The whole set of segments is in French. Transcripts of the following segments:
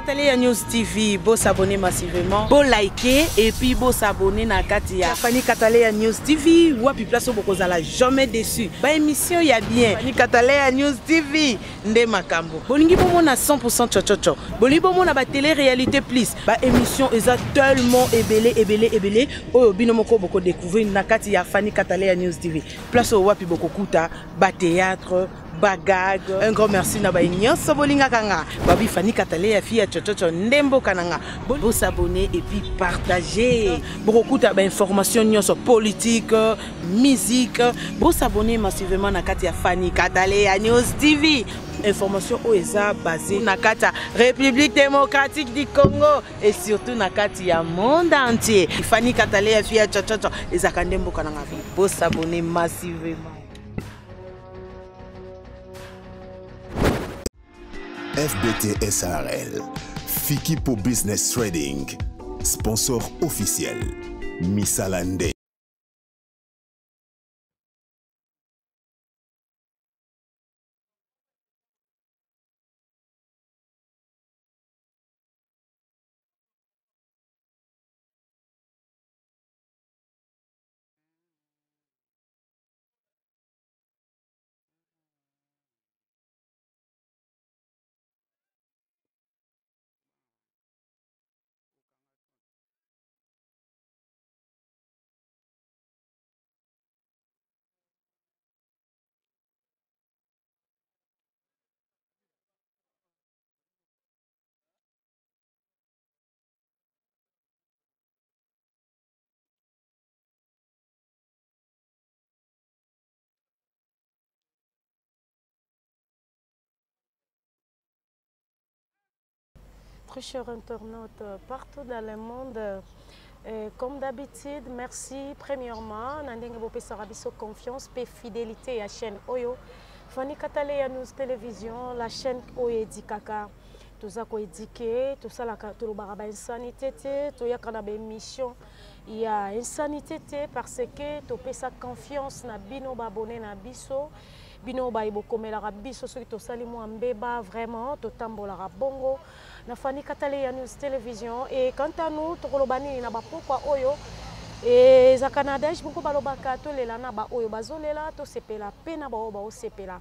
Kataleya News TV, beau s'abonner massivement, beau liker et puis beau s'abonner na Katia. Fanny Kataleya News TV, wapi place au bokozala jamais déçu. Ba émission ya bien. Fanny Kataleya News TV, nde makambo. Bolingi bomo na 100% chochocho. Bolingi bomo na ba télé-réalité plus. Ba émission eza tellement ébélé. Oyo bino moko boko découvrir na Katia Fanny Kataleya News TV. Place au wapi boko kuta, ba théâtre, bagag. Un grand merci na ba nyonso bolinga kanga. Babi Fanny Kataleya fille chochocho ndembo kananga. Bo s'abonner et puis partager. Beaucoup de informations sur politique, musique. Bo s'abonner massivement na Katia Fanny Kataleya News TV. Information OESA basée na Katia République démocratique du Congo et surtout na Katia monde entier. Fanny Kataleya fille chochocho ezakandembo kananga. Bo s'abonner massivement. FBT SARL, Fikipo Business Trading, sponsor officiel, Misalande. Très chers internautes, partout dans le monde, comme d'habitude, merci premièrement, Nandenge Bopé Sarabiso confiance et fidélité à la chaîne Oyo. Fanny Kataleya News Télévision, la chaîne Oyo Edikaka. Tout ça qu'on édiqué, tout ça tout le baraba insanité, tout y a quand on émission, il y a insanité parce que tu payes sa confiance na bino babone na biso. Bino ba ibo komela biso soki to sali mo mbeba vraiment to tambola bongo na Fanny Kataleya News Télévision et quant à nous to kolobani na ba pourquoi oyo et za Canada je beaucoup balobaka to lela na ba oyo bazolela to sepela pena ba o sepela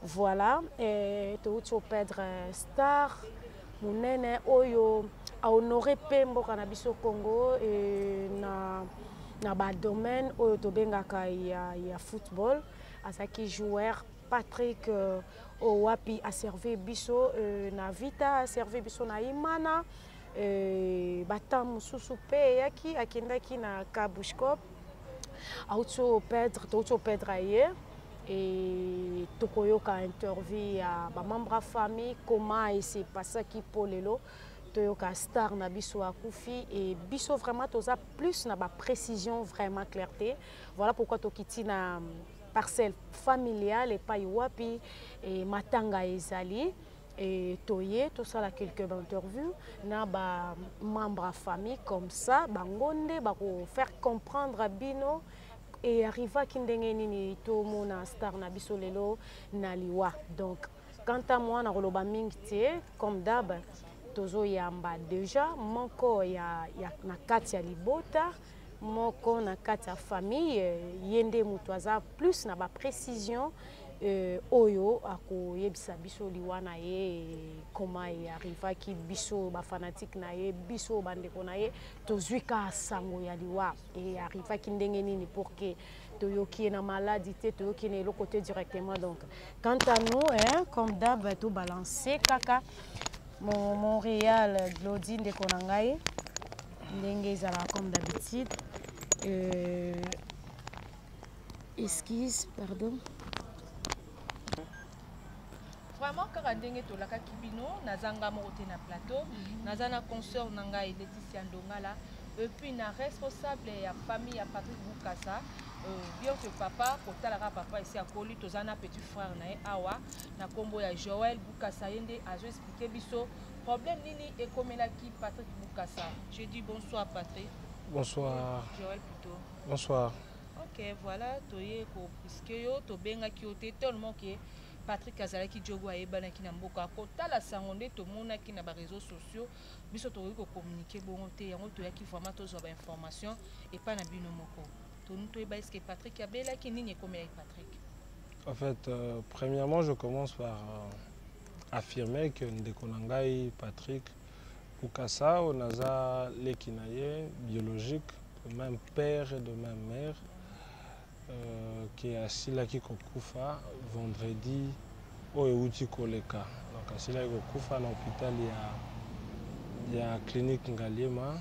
voilà et to ucho perdre star munene oyo a honorer pembo kana biso Congo et na ba domaine oyo to bengaka ya football. Azaki joueur Patrick Owapi a servi biso na Vita a servi biso na Imana batam mususu pe yaki akendaki na Kabushkop auto perdre aye et tokoyoka interview ya ba membre famille comment il s'est passé qui pour lelo toyoka star na biso akufi et biso vraiment toza plus na ba précision vraiment clarté voilà pourquoi tokiti na parcelle familiale et pas wapi et matanga ezali et toye tout ça la quelques interviews na ba membre famille comme ça bangonde ba ko faire comprendre bino et arriva kindenge nini to mona star na biso lelo na liwa donc quant à moi na roloba mingti comme d'hab tozo yamba déjà moko ya na Katia Libota moko na Katia famille yende mutwaza plus na ba précision oyo ako yebisa biso liwana ye comment y arriva ki biso ba fanatique na ye biso bandeko na ye tozwika sango ya liwa et arriva ki ndenge nini pour que toyoki na maladie toyoki na le côté directement donc quant à nous hein comme d'hab tout balancer kaka Montréal Glodine de Konangai ndenge zala comme d'habitude esquisse pardon vraiment kaka ndenge tolaka kibino nazanga moko te na plateau nazana consort nanga Laetitia Ndongala et puis na responsable ya famille ya Patrick Bukasa bien que papa kotalaka papa ici à Koli tozana petit frère na awa na kombo ya Joël Bukasa yende azo expliquer biso problème nini et komelaki Patrick Bukasa. Je dis bonsoir Patrick. Bonsoir. Joël plutôt. Bonsoir. Ok, voilà, toye ko puisque yo to benga ki ote tellement que Patrick Azalaki Diogo ayebana ki na mboka kotala sango nde tomona ki na ba réseaux sociaux biso to ko communiquer bongo te yango to yaki vraiment to zo ba information et pas na bino moko to nous to eba est-ce que Patrick abela ki nini comme Patrick. En fait, premièrement, je commence par affirmer que Ndekonangai Patrick Bukasa onaza lekinaye biologique de même père et de même mère qui est asila ki kokufa vendredi au Euti Koleka. Donc asila ki kokufa na hôpital ya clinique Ngaliema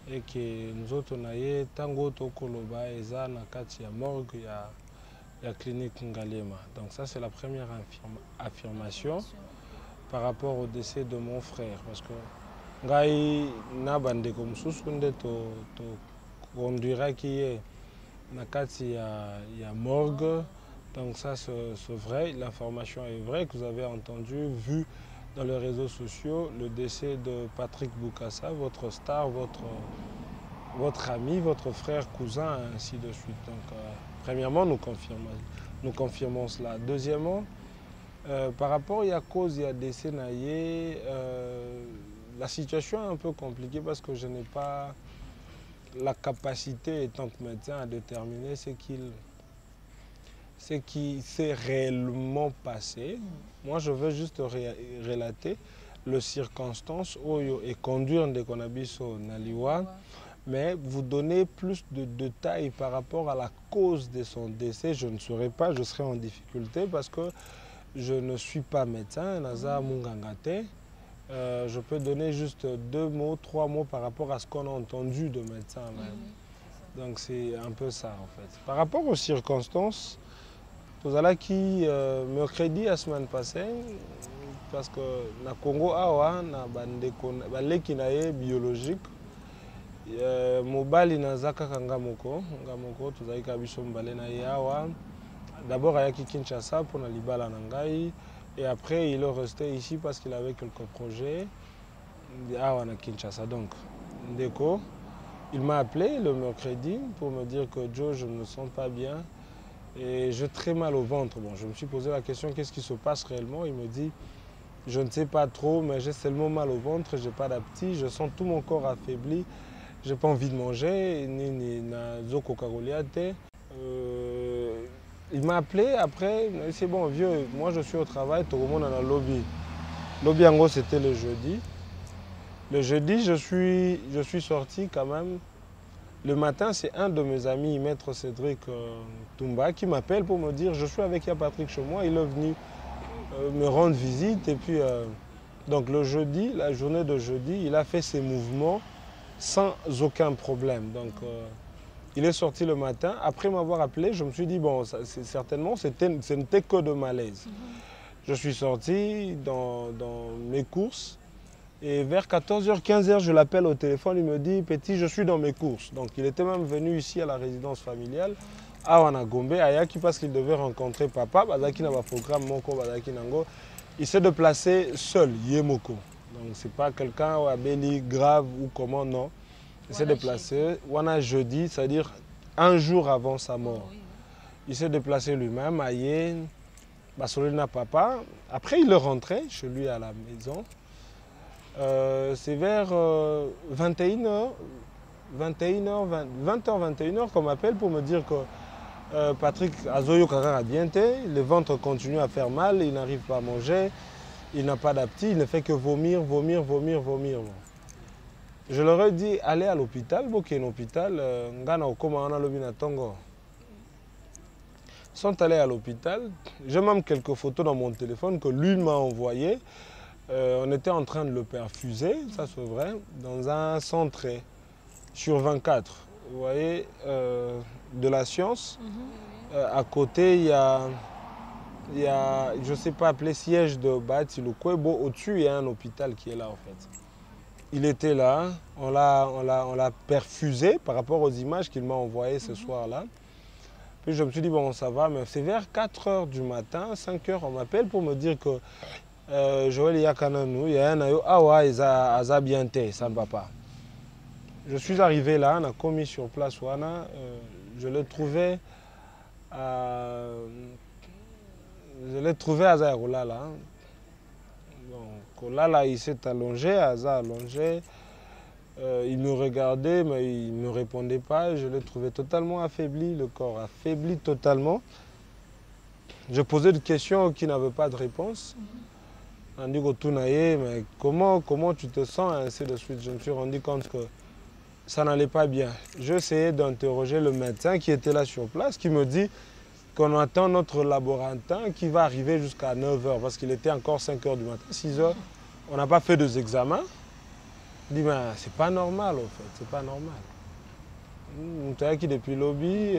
et que nous autres naye tango to koloba eza na kati ya morgue ya clinique Ngaliema. Donc ça c'est la première affirmation par rapport au décès de mon frère parce que ngai na bande comme susunde to conduira qui est na kati ya morgue. Donc ça c'est vrai, l'information est vraie que vous avez entendu, vu dans les réseaux sociaux le décès de Patrick Bukasa, votre star, votre ami, votre frère, cousin, ainsi de suite. Donc premièrement, nous confirmons cela. Deuxièmement, par rapport à cause il y a décès naïe, la situation est un peu compliquée parce que je n'ai pas la capacité, étant que médecin, à déterminer ce qui s'est réellement passé. Moi, je veux juste relater les circonstances et conduire des Konabiso Naliwa, mais vous donner plus de détails par rapport à la cause de son décès, je ne saurais pas, je serai en difficulté parce que je ne suis pas médecin, Naza Mungangate. Je peux donner juste 2 mots, 3 mots par rapport à ce qu'on a entendu de médecins même. Donc c'est un peu ça en fait. Par rapport aux circonstances, tout à l'heure qui mercredi la semaine passée, parce que na Congo awa na baleki na ye biologique, mobali na zaka ngamoko tuzali kabiso mbale na ye awa. D'abord ayaki Kinshasa pour na libala na ngai. Et après, il est resté ici parce qu'il avait quelques projets à Kinshasa. Donc, Ndeko, il m'a appelé le mercredi pour me dire que Joe, je ne me sens pas bien et j'ai très mal au ventre. Bon, je me suis posé la question, qu'est-ce qui se passe réellement? Il me dit, je ne sais pas trop, mais j'ai seulement mal au ventre, je n'ai pas d'appétit, je sens tout mon corps affaibli, je n'ai pas envie de manger, ni na zoko kagoliate. Il m'a appelé après, c'est bon vieux, moi je suis au travail, tout le monde dans le lobby. Lobby en gros c'était le jeudi. Le jeudi je suis sorti quand même. Le matin c'est un de mes amis, maître Cédric Toumba, qui m'appelle pour me dire je suis avec Patrick chez moi, il est venu me rendre visite. Et puis donc le jeudi, la journée de jeudi, il a fait ses mouvements sans aucun problème. Donc, il est sorti le matin. Après m'avoir appelé, je me suis dit, bon, certainement, ce n'était que de malaise. Je suis sorti dans mes courses. Et vers 14h, 15h, je l'appelle au téléphone. Il me dit, petit, je suis dans mes courses. Donc, il était même venu ici à la résidence familiale, à Wanagombe, à Yaki, parce qu'il devait rencontrer papa. Bazaki n'a pas programme, Moko, Bazaki Nango. Il s'est déplacé seul, Yemoko. Donc, ce n'est pas quelqu'un à Béli grave ou comment, non. Il s'est déplacé, Wana jeudi, c'est-à-dire un jour avant sa mort. Il s'est déplacé lui-même à Yen, Basolina Papa. Après, il est rentré chez lui à la maison. C'est vers 21h, 20h, qu'on m'appelle pour me dire que Patrick Azoyo Kara a bien été, le ventre continue à faire mal, il n'arrive pas à manger, il n'a pas d'appétit, il ne fait que vomir. Je leur ai dit, allez à l'hôpital, il y a un hôpital, ils sont allés à l'hôpital. J'ai même quelques photos dans mon téléphone que lui m'a envoyées. On était en train de le perfuser, ça c'est vrai, dans un centre sur 24. Vous voyez, de la science. À côté, il y a, je ne sais pas, appelé siège de Bati Lukwebo. Au-dessus, il y a un hôpital qui est là en fait. Il était là, on l'a perfusé par rapport aux images qu'il m'a envoyées ce soir-là. Puis je me suis dit, bon, ça va, mais c'est vers 4h du matin, 5h, on m'appelle pour me dire que Joël Yakananou, il y a un ayo, awa, Aza Biente, ça ne va pas. Je suis arrivé là, on a commis sur place, je l'ai trouvé Je l'ai trouvé à Zairolala. Donc là, il s'est allongé, Aza allongé. Il me regardait, mais il ne me répondait pas. Je l'ai trouvé totalement affaibli, le corps affaibli totalement. Je posais des questions qui n'avaient pas de réponse. On dit mais comment tu te sens, ainsi de suite. Je me suis rendu compte que ça n'allait pas bien. J'ai essayé d'interroger le médecin qui était là sur place, qui me dit qu'on attend notre laborantin qui va arriver jusqu'à 9 h, parce qu'il était encore 5 h du matin, 6 h. On n'a pas fait des examens. Je dis, mais c'est pas normal, en fait, c'est pas normal. On t'a qui depuis le lobby.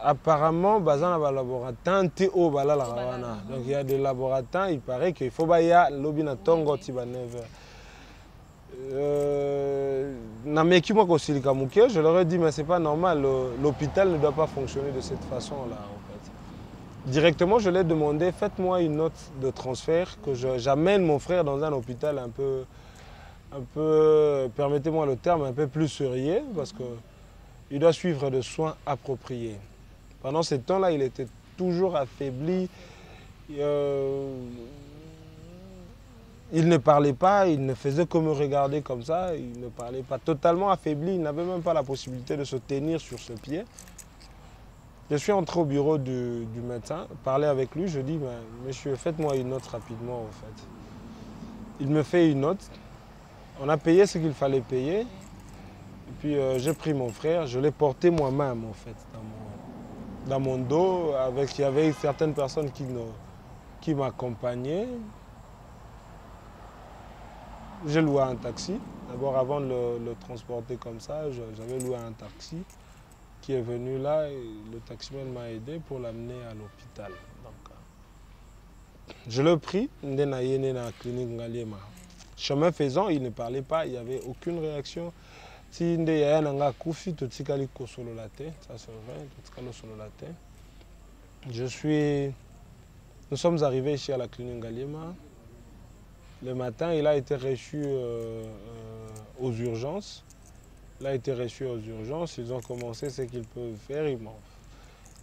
Apparemment, bazan a laboratin Théo bala la rawana. Donc il y a des laboratoires, il paraît qu'il faut baya lobby na tongo tiba 9 h. Je leur ai dit, mais c'est pas normal, l'hôpital ne doit pas fonctionner de cette façon-là, en fait. Directement, je l'ai demandé, faites-moi une note de transfert, que j'amène mon frère dans un hôpital un peu, permettez-moi le terme, un peu plus sérieux, parce qu'il doit suivre des soins appropriés. Pendant ce temps-là, il était toujours affaibli. Il ne parlait pas, il ne faisait que me regarder comme ça. Il ne parlait pas, totalement affaibli. Il n'avait même pas la possibilité de se tenir sur ses pieds. Je suis entré au bureau du médecin, parler avec lui. Je dis, monsieur, faites-moi une note rapidement, en fait. Il me fait une note. On a payé ce qu'il fallait payer. Et puis j'ai pris mon frère, je l'ai porté moi-même, en fait, dans mon dos. Il y avait certaines personnes qui m'accompagnaient. J'ai loué un taxi. D'abord, avant de le transporter comme ça, j'avais loué un taxi qui est venu là et le taximan m'a aidé pour l'amener à l'hôpital. Je l'ai pris, dans la clinique Ngaliema. Chemin faisant, il ne parlait pas, il n'y avait aucune réaction. Si il y a un koufi, tout ça c'est vrai. Nous sommes arrivés ici à la clinique Ngaliema. Le matin, il a été reçu aux urgences. Il a été reçu aux urgences. Ils ont commencé ce qu'ils peuvent faire. Il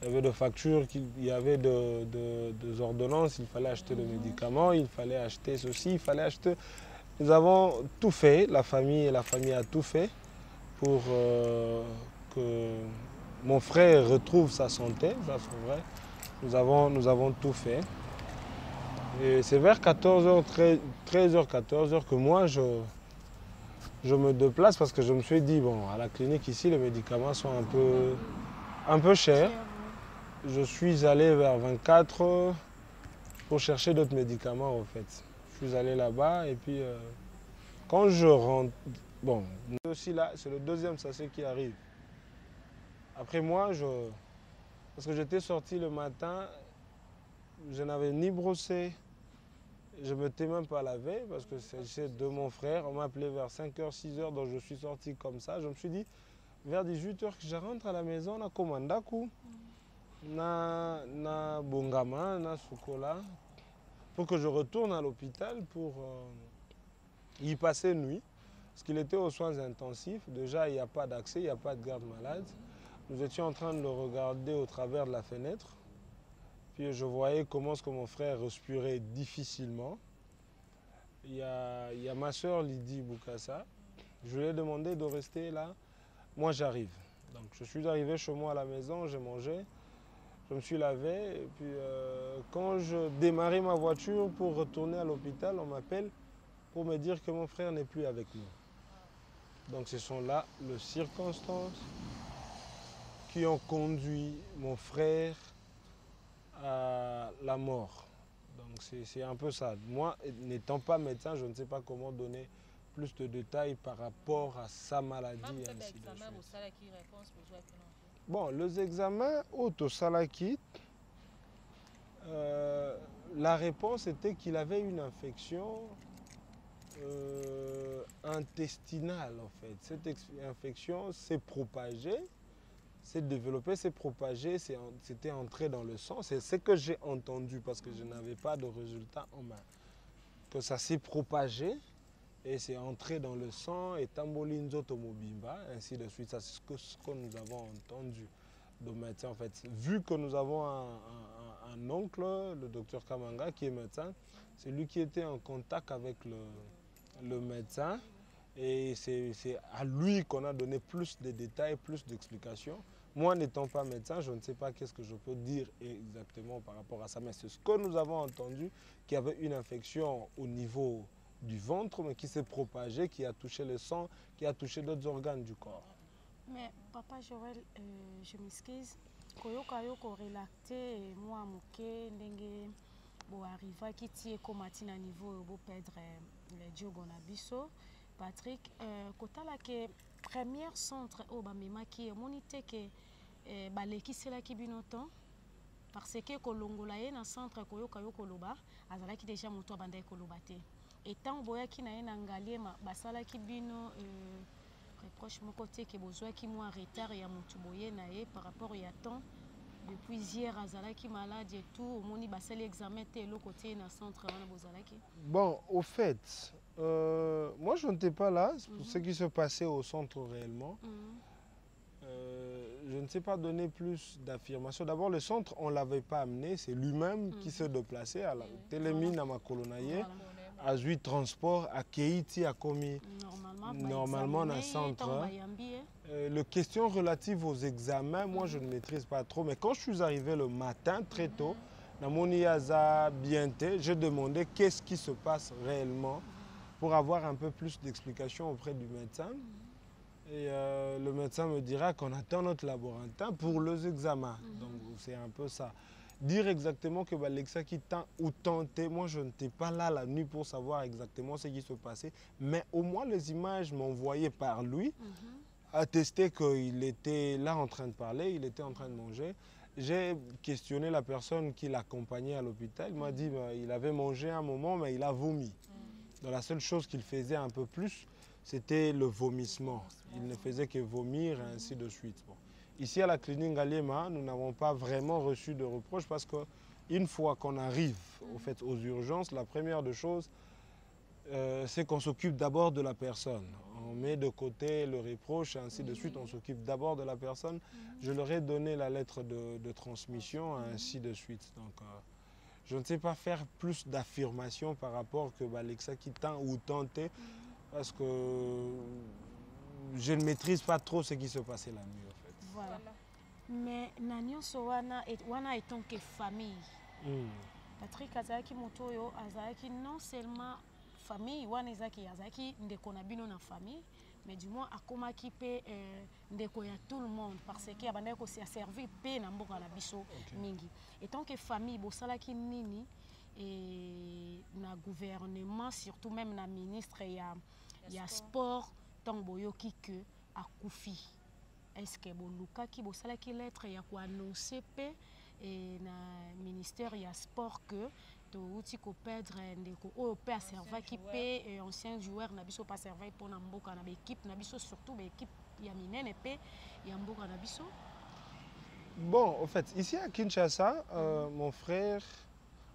y avait des factures, il y avait des ordonnances. Il fallait acheter des médicaments, il fallait acheter ceci, il fallait acheter. Nous avons tout fait. La famille a tout fait pour que mon frère retrouve sa santé. Ça, c'est vrai. Nous avons tout fait. Et c'est vers 13h, 14h que moi, je me déplace parce que je me suis dit, bon, à la clinique ici, les médicaments sont un peu chers. Je suis allé vers 24 pour chercher d'autres médicaments, en fait. Je suis allé là-bas et puis quand je rentre, bon, aussi là, c'est le deuxième sachet qui arrive. Après moi, parce que j'étais sorti le matin, je n'avais ni brossé, je ne m'étais même pas lavé parce que c'est de mon frère. On m'a appelé vers 5 h, 6 h, donc je suis sorti comme ça. Je me suis dit, vers 18 h que je rentre à la maison, na komandaku, na bongama, na sukola, pour que je retourne à l'hôpital pour y passer nuit. Parce qu'il était aux soins intensifs. Déjà, il n'y a pas d'accès, il n'y a pas de garde malade. Nous étions en train de le regarder au travers de la fenêtre. Puis je voyais comment est-ce que mon frère respirait difficilement. Il y a ma soeur Lydie Boukassa. Je lui ai demandé de rester là. Moi, j'arrive. Donc, je suis arrivé chez moi à la maison, j'ai mangé. Je me suis lavé. Et puis, quand je démarrais ma voiture pour retourner à l'hôpital, on m'appelle pour me dire que mon frère n'est plus avec nous. Donc, ce sont là les circonstances qui ont conduit mon frère à la mort. Donc c'est un peu ça. Moi, n'étant pas médecin, je ne sais pas comment donner plus de détails par rapport à sa maladie. Ainsi de suite. Bon, les examens autosalaki, la réponse était qu'il avait une infection intestinale en fait. Cette infection s'est propagée. s'est développé, s'est propagé, c'était entré dans le sang. C'est ce que j'ai entendu parce que je n'avais pas de résultat en main. Que ça s'est propagé et c'est entré dans le sang et tambolinzo tomobimba, ainsi de suite. C'est ce que nous avons entendu. de médecin en fait. Vu que nous avons un oncle, le docteur Kamanga, qui est médecin, c'est lui qui était en contact avec le médecin. Et c'est à lui qu'on a donné plus de détails, plus d'explications. Moi, n'étant pas médecin, je ne sais pas qu'est-ce que je peux dire exactement par rapport à ça. Mais c'est ce que nous avons entendu, qu'il y avait une infection au niveau du ventre, mais qui s'est propagée, qui a touché le sang, qui a touché d'autres organes du corps. Mais papa Joël, je m'excuse. Koyoka yoko relacté, moi moké, ndenge bo arriva qui tie komatina niveau bo perdre le diogo na biso. Patrick, kotala ke premier centre au bamema qui monité que baleki sela ki binoton parce que kolongola ye na centre koyoka yoko loba azala ki déjà moto abanda koloba te. Et tant boya ki na ye na ngaliema basala ki bino reproche mon côté que besoin qui moi retard ya motu boye na ye par rapport ya temps depuis hier azala ki malade et tout moni basali examen te le côté na centre wana bozala ki. Bon, au fait, moi je n'étais pas là pour ce qui se passait au centre réellement. Je ne sais pas donner plus d'affirmations. D'abord, le centre, on ne l'avait pas amené, c'est lui-même qui s'est déplacé à la Télémine à Makolonaye, à Zui Transport, à Keiti, à Komi. Normalement, dans le centre. Les questions relatives aux examens, moi je ne maîtrise pas trop. Mais quand je suis arrivé le matin, très tôt, dans mon IAZA Bienté, j'ai demandé qu'est-ce qui se passe réellement pour avoir un peu plus d'explications auprès du médecin. Et le médecin me dira qu'on attend notre laborantin pour les examens. Donc c'est un peu ça. Dire exactement que l'Alexa qui tend ou tenté, moi je n'étais pas là la nuit pour savoir exactement ce qui se passait. Mais au moins les images m'envoyées par lui attestaient qu'il était là en train de parler, il était en train de manger. J'ai questionné la personne qui l'accompagnait à l'hôpital. Il m'a dit qu'il avait mangé un moment, mais il a vomi. Donc, la seule chose qu'il faisait un peu plus, c'était le vomissement. Il ne faisait que vomir et ainsi de suite. Bon. Ici à la clinique Ngaliema, nous n'avons pas vraiment reçu de reproches parce qu'une fois qu'on arrive aux urgences, la première des choses, c'est qu'on s'occupe d'abord de la personne. On met de côté le reproche et ainsi de suite, on s'occupe d'abord de la personne. Je leur ai donné la lettre de transmission et ainsi de suite. Donc, je ne sais pas faire plus d'affirmations par rapport que l'Alexa qui tend ou tenté parce que je ne maîtrise pas trop ce qui se passait la nuit en fait. Voilà. Mais Nanyo Sowana étant que famille. Patrick Azaki Motoyo Azaki non seulement famille wana ezaki azaki ndeko na bino na famille mais du moins akoma ki pe ndeko ya tout le monde parce que abanda ko se servir pe na mboka na biso mingi et tant que famille bosalaki nini et na gouvernement surtout même na ministre ya sport tant boyoki que akufi est-ce que boluka ki bosalaki lettre ya ko annoncer pe et na ministère ya sport que touti ko perdre ndeko o pe a serva ki pe ancien joueur na biso pa serva pour na mboka na équipe na biso surtout ba équipe ya minene pe ya mboka na biso. Bon, en fait, ici à Kinshasa, mon frère,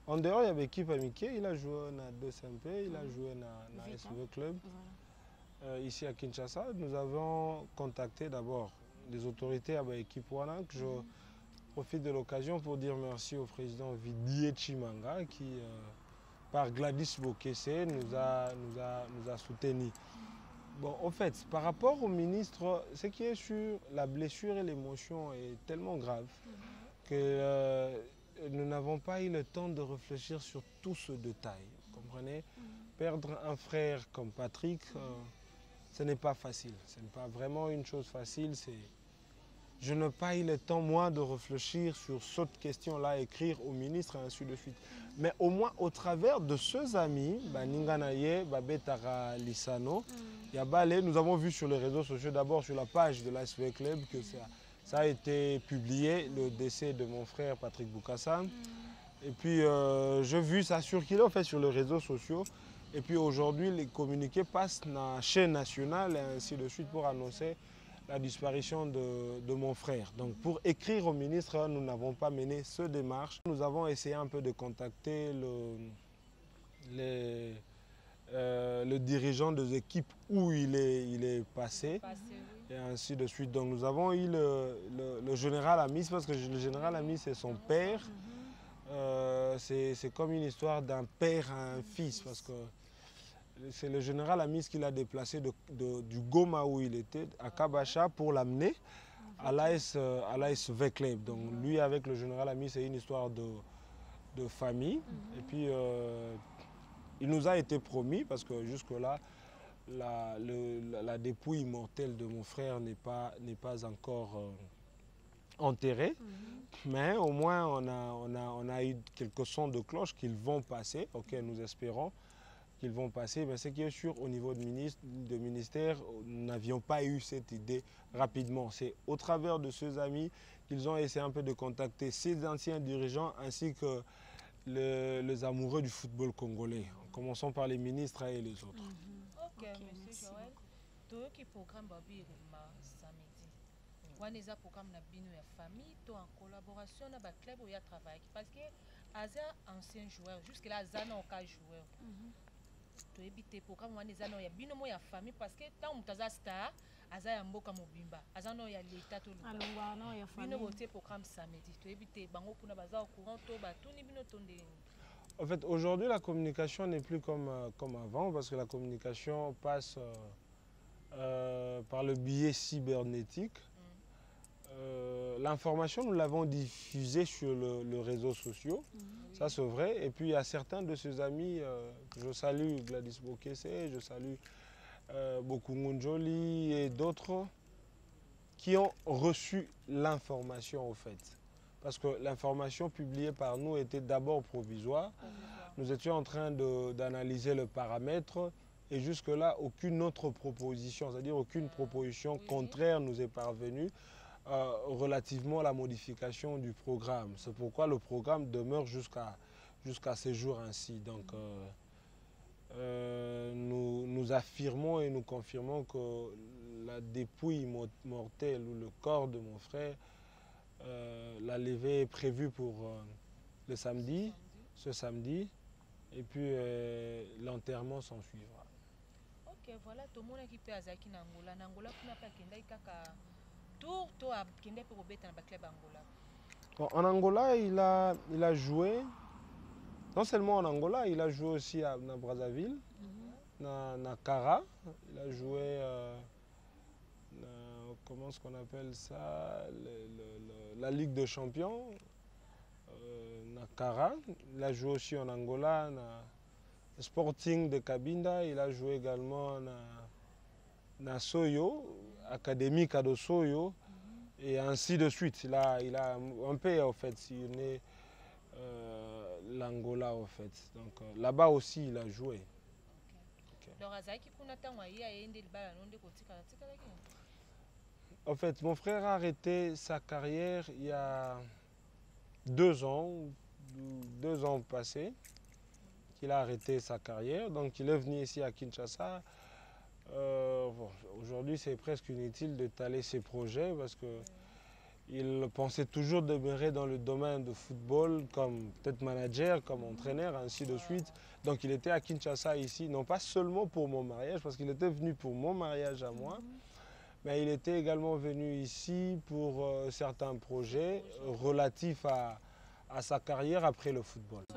en dehors il y avait l'équipe amitié, il a joué na 2SMP, il a joué na SV Club. Ici à Kinshasa, nous avons contacté d'abord les autorités à l'équipe Wana que je profite de l'occasion pour dire merci au président Vidier Chimanga qui, par Gladys Bokesse, nous a soutenus. Bon, en fait, par rapport au ministre, ce qui est sûr, la blessure et l'émotion est tellement grave que nous n'avons pas eu le temps de réfléchir sur tout ce détail. Vous comprenez? Perdre un frère comme Patrick, ce n'est pas facile. Ce n'est pas vraiment une chose facile. Je n'ai pas eu le temps, moi, de réfléchir sur cette question-là, écrire au ministre, et ainsi de suite. Mais au moins, au travers de ceux amis, Ninganaye, Babetara Lissano, nous avons vu sur les réseaux sociaux, d'abord sur la page de l'ASV Club, que ça a été publié, le décès de mon frère Patrick Boukassa. Et puis, j'ai vu ça circuler en fait, sur les réseaux sociaux. Et puis aujourd'hui, les communiqués passent dans la chaîne nationale, et ainsi de suite, pour annoncer la disparition de mon frère. Donc pour écrire au ministre, nous n'avons pas mené ce démarche. Nous avons essayé un peu de contacter le dirigeant des équipes où il est passé. et ainsi de suite. Donc nous avons eu le général Amis, parce que le général Amis c'est son père. C'est comme une histoire d'un père à un fils, parce que c'est le général Amis qui l'a déplacé du Goma où il était, à Kabacha, pour l'amener à l'AS V-Club. Donc lui avec le général Amis, c'est une histoire de famille. Et puis il nous a été promis, parce que jusque-là, la dépouille mortelle de mon frère n'est pas encore enterrée. Mais au moins on a eu quelques sons de cloche qu'ils vont passer, auxquels nous espérons qu'ils vont passer. Mais ce qui est sûr, au niveau de ministère, nous n'avions pas eu cette idée rapidement. C'est au travers de ces amis qu'ils ont essayé un peu de contacter ces anciens dirigeants ainsi que les amoureux du football congolais, en commençant par les ministres et les autres. Ok, monsieur Joël. Toi qui programme Babi samedi. On a un programme na bino ya famille, toi en collaboration avec le club où il y a travaillé. Parce que Aza ancien joueur, jusque-là Aza n'a aucun joueur. Tu éviter programme on a ya bino mo ya famille parce que tant mutaza star Aza ya mboka mobimba. Aza no ya l'état to le. Alors non ya famille. Bino voter programme samedi. Tu éviter bango kuna baza au courant to ba tout ni bino tonde. En fait, aujourd'hui, la communication n'est plus comme avant, parce que la communication passe par le biais cybernétique. L'information, nous l'avons diffusée sur le réseau social, ça c'est vrai. Et puis il y a certains de ses amis, je salue Gladys Bokesse, je salue Bokungu Njoli et d'autres, qui ont reçu l'information au fait. Parce que l'information publiée par nous était d'abord provisoire. Nous étions en train d'analyser le paramètre et jusque-là, aucune autre proposition, c'est-à-dire aucune proposition contraire nous est parvenue relativement à la modification du programme. C'est pourquoi le programme demeure jusqu'à ce jour ainsi. Donc nous affirmons et nous confirmons que la dépouille mortelle ou le corps de mon frère, la levée est prévue pour ce samedi, et puis l'enterrement s'en suivra. Ok, voilà, tout le monde qui peut azaki na Angola. Na Angola, kuna pa kenda kaka tour to a kenda pe robeta na club Angola. Bon, en Angola, il a joué. Non seulement en Angola, il a joué aussi à Brazzaville, na Kara. Il a joué comment est-ce qu'on appelle ça, la Ligue des Champions, Nakara. Il a joué aussi en Angola, le Sporting de Cabinda. Il a joué également na Soyo, Académie de Soyo, et ainsi de suite. Il a un peu en fait sillonné l'Angola en fait. Donc là-bas aussi il a joué. En fait, mon frère a arrêté sa carrière il y a 2 ans passés, qu'il a arrêté sa carrière. Donc il est venu ici à Kinshasa. Bon, aujourd'hui, c'est presque inutile d'étaler ses projets parce qu'il pensait toujours demeurer dans le domaine du football comme peut-être manager, comme entraîneur, ainsi de suite. Donc il était à Kinshasa ici, non pas seulement pour mon mariage, parce qu'il était venu pour mon mariage à moi, mais il était également venu ici pour certains projets relatifs à sa carrière après le football. Tu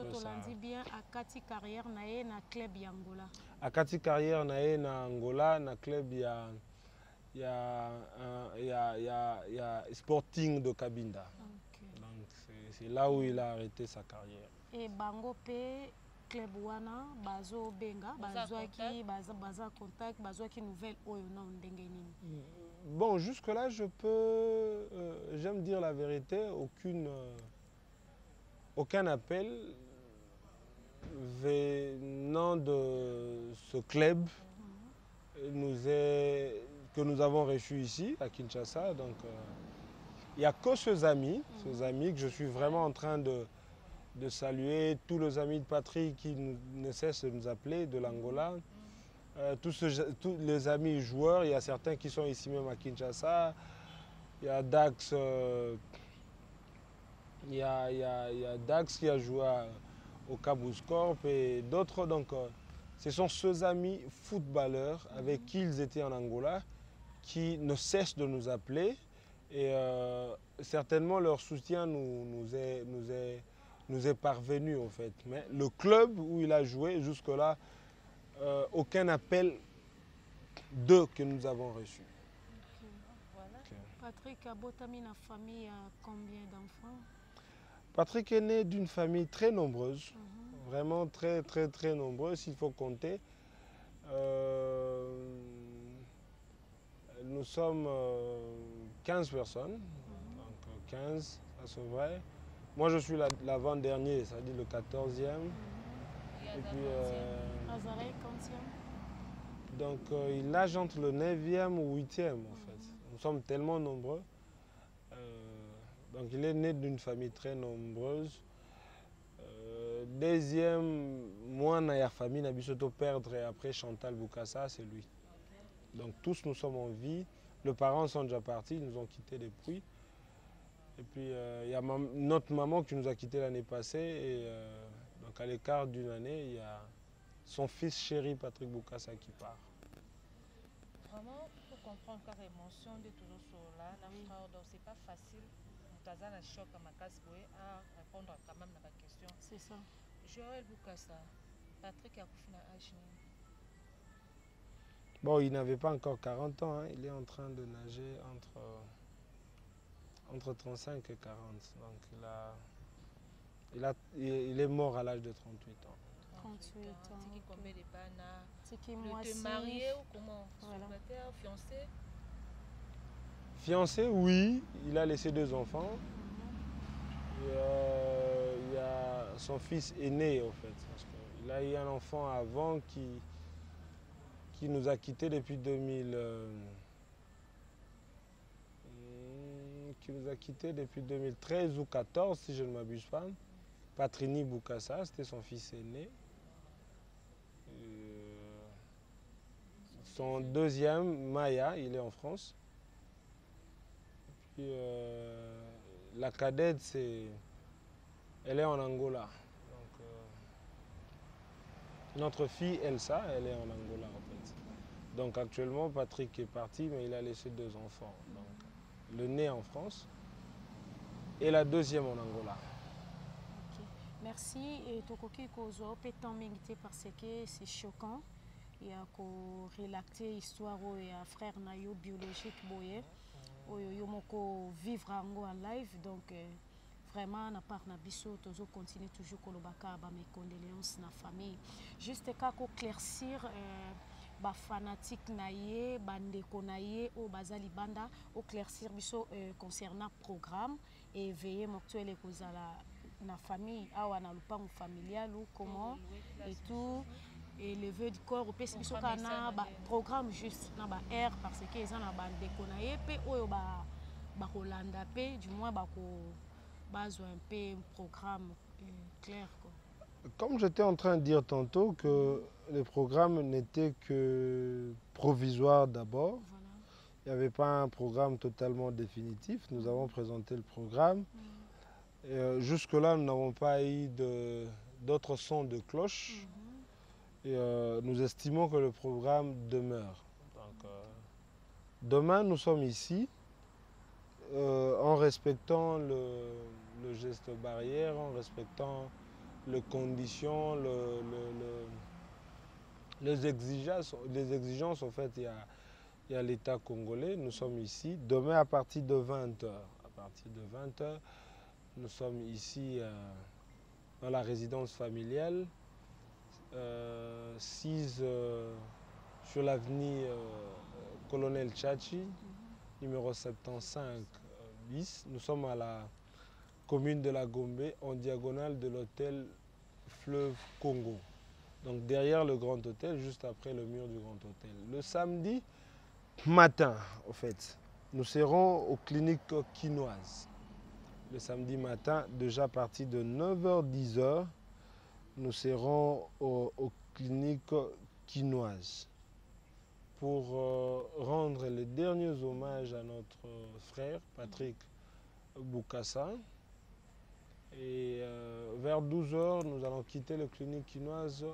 dis bien à Kati carrière nae na club Angola. À Kati carrière nae na Angola na club il y a Sporting de Cabinda. Okay. Donc c'est là où il a arrêté sa carrière. Et Bango P club wana bazo benga bazwaki baza contact bazwaki nouvelle oyo na ndenge nini. Bon, jusque là j'aime dire la vérité, aucun appel venant de ce club que nous avons reçu ici à Kinshasa. Donc il n'y a que ces amis que je suis vraiment en train de saluer, tous les amis de Patrick qui ne cessent de nous appeler de l'Angola, tous les amis joueurs. Il y a certains qui sont ici même à Kinshasa. Il y a Dax, il y a Dax qui a joué au Cabuscorp et d'autres. Donc ce sont ceux amis footballeurs avec qui ils étaient en Angola qui ne cessent de nous appeler et certainement leur soutien nous est parvenu en fait. Mais le club où il a joué jusque-là, aucun appel d'eux que nous avons reçu. Voilà. Okay. Patrick Abotami, la famille a combien d'enfants? Patrick est né d'une famille très nombreuse, vraiment très nombreuse, il faut compter. Nous sommes 15 personnes, donc 15, ça c'est vrai. Moi je suis l'avant-dernier, c'est-à-dire le 14e. Et puis Azaré, 15e. Donc il nage entre le 9e ou 8e en fait. Nous sommes tellement nombreux. Donc il est né d'une famille très nombreuse. Deuxième, moi, dans la famille, nous avons perdre et après Chantal Boukassa, c'est lui. Donc tous nous sommes en vie. Les parents sont déjà partis, ils nous ont quittés depuis. Et puis il y a notre maman qui nous a quittés l'année passée. Et donc à l'écart d'une année, il y a son fils chéri Patrick Boukassa qui part. Vraiment, pour comprendre car émotion de toujours sur là, donc c'est pas facile. Un choc à ma casse à répondre quand même à la question. C'est ça. Joël Boukassa, Patrick a âge. Bon, il n'avait pas encore 40 ans, hein. Il est en train de nager entre 35 et 40. Donc il est mort à l'âge de 38 ans. 38 ans. C'est qui combien de bana? C'est qui moi aussi. Marié ou comment? Voilà. Célibataire, fiancé? Fiancé, oui. Il a laissé 2 enfants. Il y a son fils aîné, en fait. Parce qu'il a eu un enfant avant qui nous a quittés depuis 2013 ou 2014, si je ne m'abuse pas. Patrini Boukassa, c'était son fils aîné. Son deuxième, Maya, il est en France. Puis, la cadette, elle est en Angola. Donc, notre fille, Elsa, elle est en Angola en fait. Donc actuellement, Patrick est parti, mais il a laissé 2 enfants. Donc, le né en France et la deuxième en Angola. Okay. Merci. Et Tokoki Kozo, pétant mérité parce que c'est choquant. Il y a relater l'histoire et un frère nayo biologique boye. Yo moko vivre en live, donc vraiment na part na biso tozo continuer toujours kolobaka ba mes condoléances na famille. Juste kako claircir ba fanatique na ye bandeko na ye o bazali banda o claircir biso concernant programme et veiller moktuele kozala na famille awa na lupango familial ou comment et tout. Et le vœu du corps, il y a un programme juste, un air parce que les gens ont déconné, du moins, un programme clair. Comme j'étais en train de dire tantôt que le programme n'était que provisoire d'abord, voilà. Il n'y avait pas un programme totalement définitif. Nous avons présenté le programme. Jusque-là, nous n'avons pas eu d'autres sons de cloche. Et nous estimons que le programme demeure. Donc, demain, nous sommes ici en respectant le geste barrière, en respectant les conditions, les exigences. En fait, il y a l'État congolais. Nous sommes ici. Demain, à partir de 20h. À partir de 20h, nous sommes ici dans la résidence familiale. 6 sur l'avenue Colonel Tchachi, numéro 75 bis. Nous sommes à la commune de la Gombe, en diagonale de l'hôtel Fleuve Congo. Donc derrière le Grand Hôtel, juste après le mur du Grand Hôtel. Le samedi matin, au fait, nous serons aux cliniques quinoises. Le samedi matin, déjà à partir de 9h-10h, nous serons aux cliniques quinoises pour rendre les derniers hommages à notre frère Patrick Boukassa. Et vers 12h, nous allons quitter les cliniques quinoises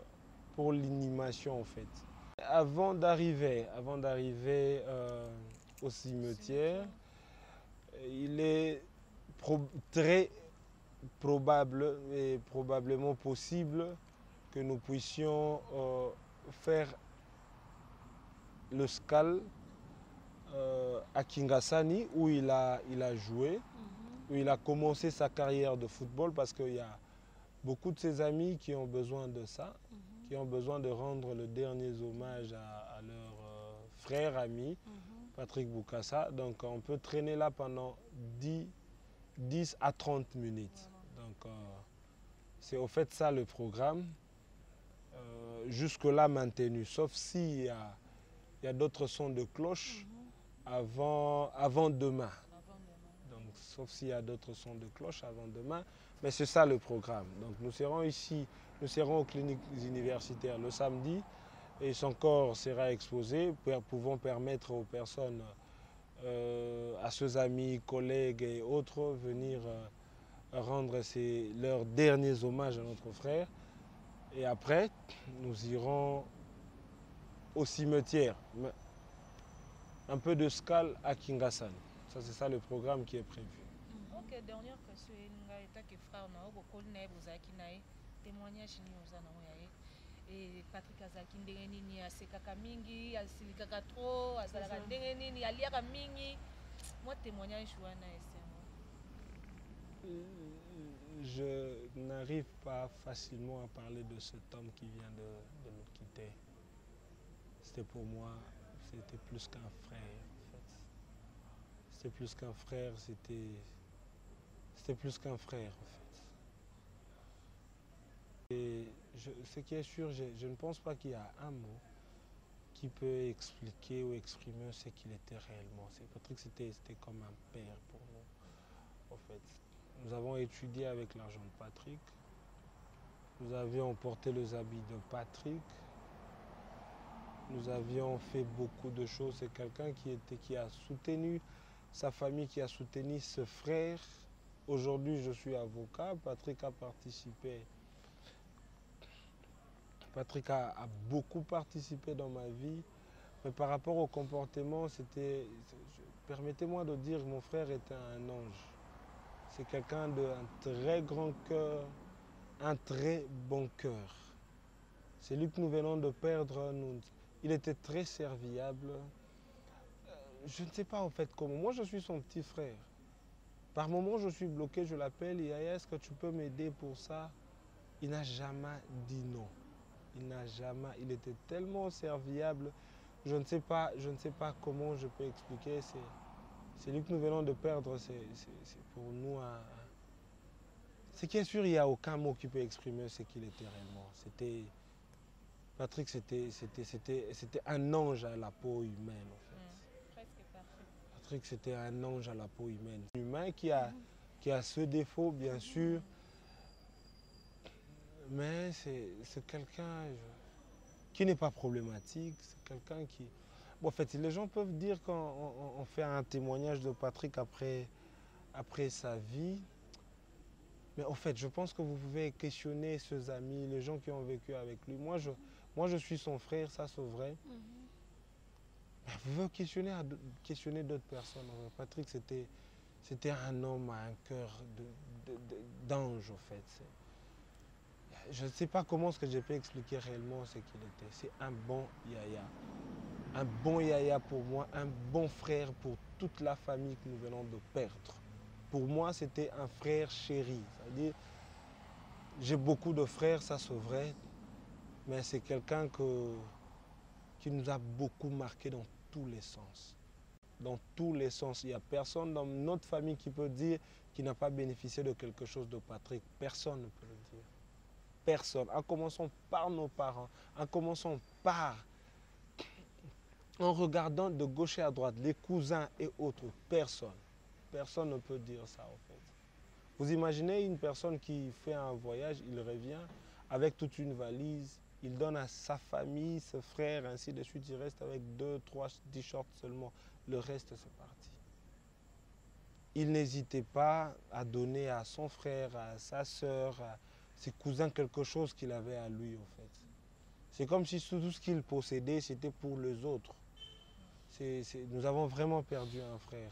pour l'inhumation en fait. Avant d'arriver au cimetière. Il est très probable et probablement possible que nous puissions faire le SCAL à Kingasani où il a joué, où il a commencé sa carrière de football, parce qu'il y a beaucoup de ses amis qui ont besoin de ça, qui ont besoin de rendre le dernier hommage à leur frère, ami, Patrick Bokassa. Donc on peut traîner là pendant 10 à 30 minutes. Donc c'est au fait ça le programme. Jusque-là maintenu, sauf s'il y a d'autres sons de cloche avant demain. Donc, sauf s'il y a d'autres sons de cloche avant demain. Mais c'est ça le programme. Donc nous serons ici, nous serons aux cliniques universitaires le samedi et son corps sera exposé, pouvant permettre aux personnes, à ses amis, collègues et autres, venir rendre leurs derniers hommages à notre frère. Et après, nous irons au cimetière. Un peu de SCAL à Kingasani. Ça, c'est ça le programme qui est prévu. Ok, dernière question. Témoignage et Patrick Azaki ndenge nini asekaka mingi, asilikaka trop, azalaka ndenge nini, aliaka mingi. Moi témoignage wana je n'arrive pas facilement à parler de cet homme qui vient de nous quitter. C'était pour moi, c'était plus qu'un frère en fait. C'était plus qu'un frère, c'était plus qu'un frère en fait. Et ce qui est sûr, je ne pense pas qu'il y a un mot qui peut expliquer ou exprimer ce qu'il était réellement. Patrick, c'était comme un père pour nous, en fait. Nous avons étudié avec l'argent de Patrick. Nous avions porté les habits de Patrick. Nous avions fait beaucoup de choses. C'est quelqu'un qui a soutenu sa famille, qui a soutenu ses frères. Aujourd'hui, je suis avocat. Patrick a participé. Patrick a beaucoup participé dans ma vie. Mais par rapport au comportement, permettez-moi de dire que mon frère était un ange. C'est quelqu'un d'un très grand cœur, un très bon cœur. C'est lui que nous venons de perdre. Il était très serviable. Je ne sais pas en fait comment. Moi, je suis son petit frère. Par moments, je suis bloqué, je l'appelle. Yaya, est-ce que tu peux m'aider pour ça? Il n'a jamais dit non. Il était tellement serviable. Je ne sais pas comment je peux expliquer. C'est lui que nous venons de perdre. C'est pour nous un... Ce qui est sûr, il n'y a aucun mot qui peut exprimer ce qu'il était réellement. Patrick, c'était un ange à la peau humaine, en fait. Presque parfait. Patrick, c'était un ange à la peau humaine. Un humain qui a ce défaut, bien sûr. Mais c'est quelqu'un qui n'est pas problématique. C'est quelqu'un qui... Bon, en fait, les gens peuvent dire qu'on fait un témoignage de Patrick après sa vie. Mais en fait, je pense que vous pouvez questionner ses amis, les gens qui ont vécu avec lui. Moi, je suis son frère, ça c'est vrai. Mais vous pouvez questionner d'autres personnes. Patrick, c'était un homme à un cœur d'ange, en fait. Je ne sais pas comment je peux expliquer réellement ce qu'il était. C'est un bon yaya. Un bon yaya pour moi, un bon frère pour toute la famille que nous venons de perdre. Pour moi, c'était un frère chéri. C'est-à-dire, j'ai beaucoup de frères, ça c'est vrai, mais c'est quelqu'un qui nous a beaucoup marqué dans tous les sens. Dans tous les sens. Il n'y a personne dans notre famille qui peut dire qu'il n'a pas bénéficié de quelque chose de Patrick. Personne ne peut le dire. Personne. En commençant par nos parents, en commençant par... En regardant de gauche et à droite, les cousins et autres, personne. Personne ne peut dire ça en fait. Vous imaginez une personne qui fait un voyage, il revient avec toute une valise, il donne à sa famille, ses frères, ainsi de suite, il reste avec 2, 3 t-shirts seulement. Le reste c'est parti. Il n'hésitait pas à donner à son frère, à sa sœur, à ses cousins quelque chose qu'il avait à lui en fait. C'est comme si tout ce qu'il possédait c'était pour les autres. nous avons vraiment perdu un frère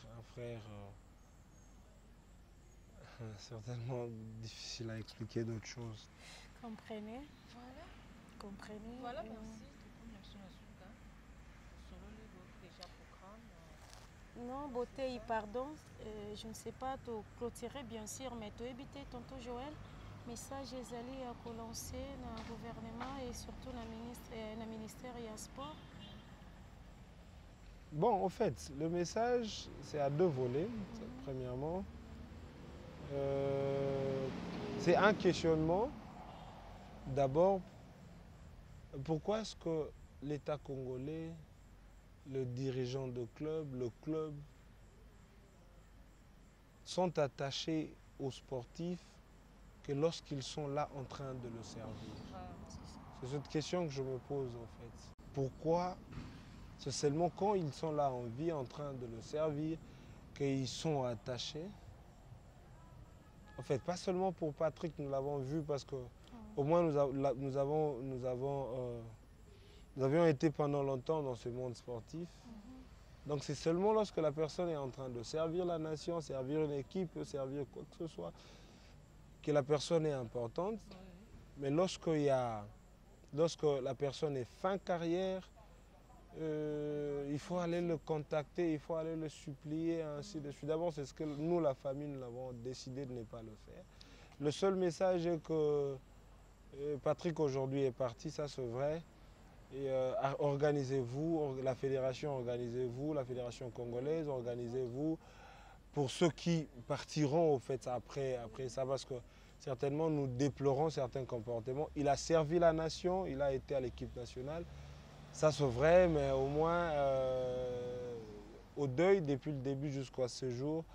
certainement difficile à expliquer d'autres choses. Comprenez. Voilà. Comprenez. Voilà, merci. Déjà programme. Non, beauté, pardon. Je ne sais pas, tu clôturer bien sûr, mais tu éviter tonton Joël. Message ezali à lancer dans le gouvernement et surtout dans le ministère et sport. Bon, en fait, le message, c'est à deux volets. Premièrement, c'est un questionnement. D'abord, pourquoi est-ce que l'État congolais, le dirigeant de club, le club, sont attachés aux sportifs que lorsqu'ils sont là en train de le servir? C'est cette question que je me pose en fait. Pourquoi c'est seulement quand ils sont là en vie, en train de le servir, qu'ils sont attachés? En fait, pas seulement pour Patrick, nous l'avons vu parce que au moins nous avions été pendant longtemps dans ce monde sportif. Donc c'est seulement lorsque la personne est en train de servir la nation, servir une équipe, servir quoi que ce soit, que la personne est importante. Mais lorsque la personne est fin carrière, il faut aller le contacter, il faut aller le supplier, ainsi de suite. D'abord, c'est ce que nous, la famille, nous avons décidé de ne pas le faire. Le seul message est que Patrick aujourd'hui est parti, ça c'est vrai. Organisez-vous, la fédération, organisez-vous, la fédération congolaise, organisez-vous pour ceux qui partiront au fait après ça, parce que certainement nous déplorons certains comportements. Il a servi la nation, il a été à l'équipe nationale, ça c'est vrai, mais au moins au deuil, depuis le début jusqu'à ce jour,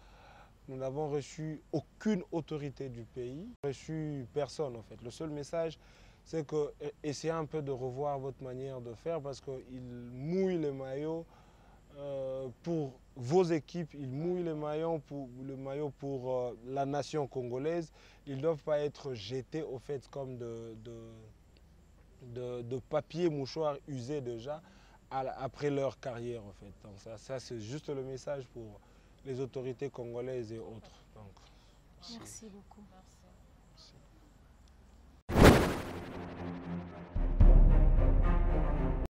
nous n'avons reçu aucune autorité du pays, reçu personne en fait. Le seul message, c'est que essayez un peu de revoir votre manière de faire parce qu'il mouille le maillot pour vos équipes, il mouille le maillot pour la nation congolaise. Ils ne doivent pas être jetés au fait comme de papier mouchoir usé déjà après leur carrière en fait. Donc ça c'est juste le message pour les autorités congolaises et autres. Donc, merci beaucoup. Merci.